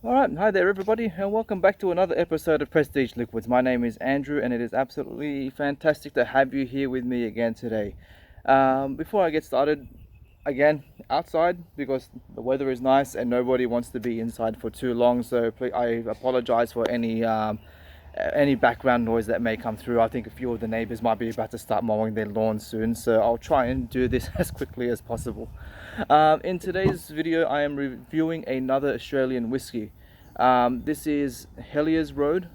Alright, hi there everybody, and welcome back to another episode of Prestige Liquids. My name is Andrew, and it is absolutely fantastic to have you here with me again today. Before I get started, again, outside, because the weather is nice and nobody wants to be inside for too long, so I apologize for any background noise that may come through. I think a few of the neighbors might be about to start mowing their lawn soon, so I'll try and do this as quickly as possible. In today's video, I am reviewing another Australian whiskey. This is Hellyers Road.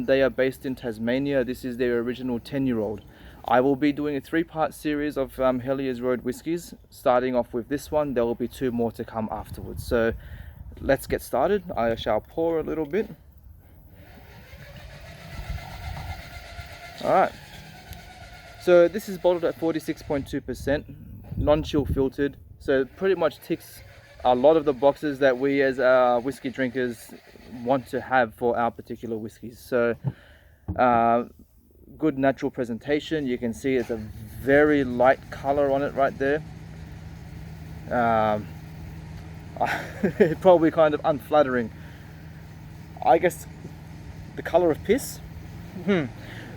They are based in Tasmania. This is their original 10-year-old. I will be doing a 3-part series of Hellyers Road whiskies. Starting off with this one, there will be 2 more to come afterwards. So let's get started. I shall pour a little bit. Alright, so this is bottled at 46.2%, non-chill filtered, so pretty much ticks a lot of the boxes that we as whiskey drinkers want to have for our particular whiskeys. So good natural presentation. You can see it's a very light color on it right there. Probably kind of unflattering. I guess the color of piss.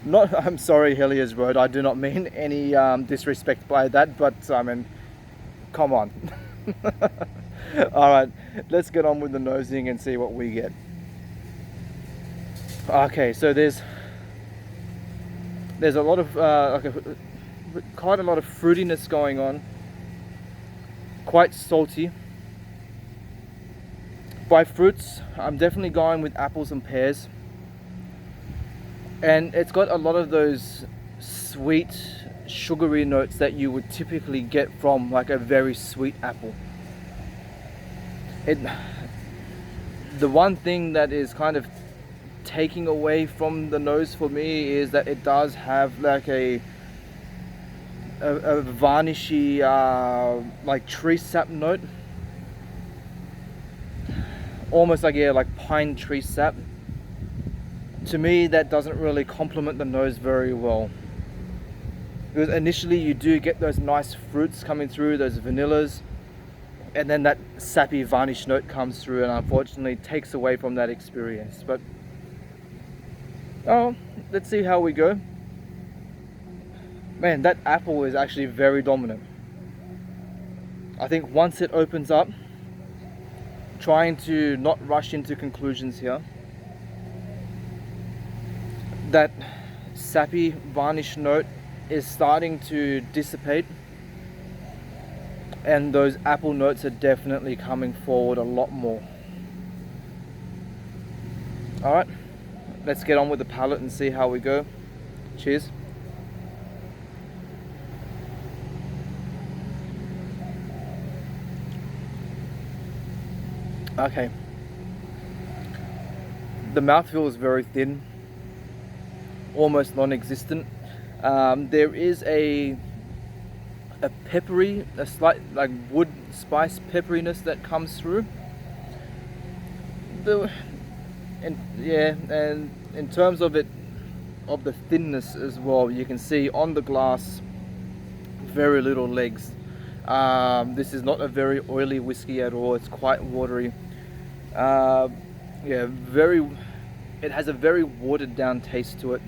I'm sorry, Hellyers Road, I do not mean any disrespect by that, but I mean, come on. Alright, let's get on with the nosing and see what we get. Okay, so there's a lot of quite a lot of fruitiness going on, quite salty. By fruits, I'm definitely going with apples and pears. And it's got a lot of those sweet, sugary notes that you would typically get from like a very sweet apple. The one thing that is kind of taking away from the nose for me is that it does have like a varnishy, like tree sap note. Almost like, yeah, like pine tree sap. To me, that doesn't really complement the nose very well, because initially you do get those nice fruits coming through, those vanillas, and then that sappy varnish note comes through and unfortunately takes away from that experience. But let's see how we go. Man, that apple is actually very dominant. I think once it opens up, trying to not rush into conclusions here, that sappy varnish note is starting to dissipate, and those apple notes are definitely coming forward a lot more. Alright, let's get on with the palate and see how we go. Cheers. Okay, the mouthfeel is very thin, almost non-existent. There is a peppery, a slight like wood spice pepperiness that comes through. And in terms of the thinness as well, you can see on the glass very little legs. This is not a very oily whiskey at all. It's quite watery. It has a very watered down taste to it.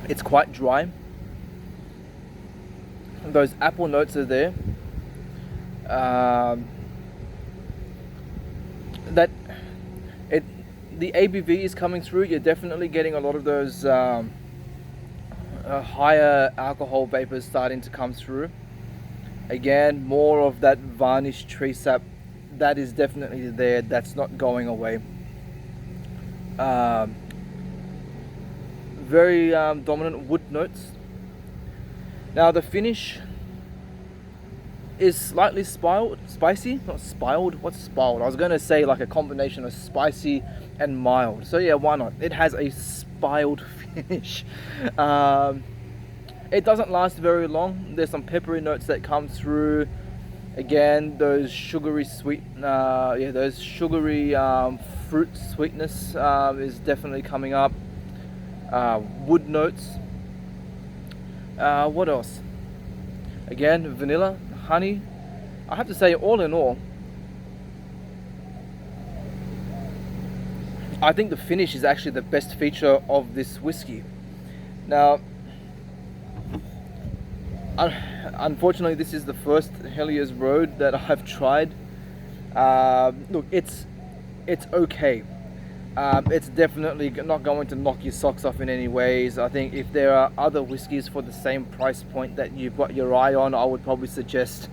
It's quite dry. Those apple notes are there. The ABV is coming through. You're definitely getting a lot of those higher alcohol vapors starting to come through. Again, more of that varnished tree sap that is definitely there. That's not going away. Very dominant wood notes. Now the finish is slightly spicy, not spiled. What's spiled? I was going to say like a combination of spicy and mild. So yeah, why not? It has a spiled finish. It doesn't last very long. There's some peppery notes that come through. Again, those sugary sweet, those sugary fruit sweetness is definitely coming up. Wood notes. What else? Again, vanilla, honey. I have to say, all in all, I think the finish is actually the best feature of this whiskey. Now, unfortunately, this is the first Hellyers Road that I've tried. Look, it's okay. It's definitely not going to knock your socks off in any ways. I think if there are other whiskies for the same price point that you've got your eye on, I would probably suggest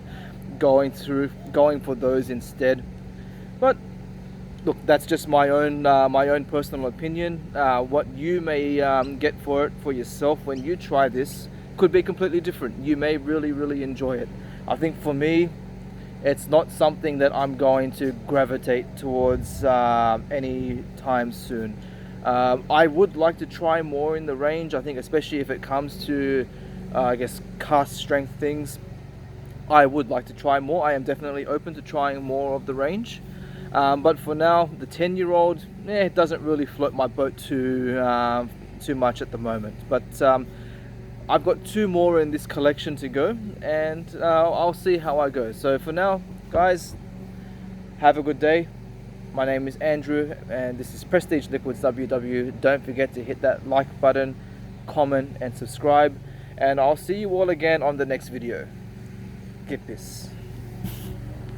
going for those instead. But look, that's just my own personal opinion. What you may get for it for yourself when you try this could be completely different. You may really enjoy it. I think for me, it's not something that I'm going to gravitate towards any time soon. I would like to try more in the range. I think especially if it comes to I guess cask strength things, I would like to try more. I am definitely open to trying more of the range. But for now, the 10-year-old, it doesn't really float my boat too much at the moment. But I've got 2 more in this collection to go, and I'll see how I go. So for now, guys, have a good day. My name is Andrew, and this is Prestige Liquids WW. Don't forget to hit that like button, comment, and subscribe. And I'll see you all again on the next video. Get this.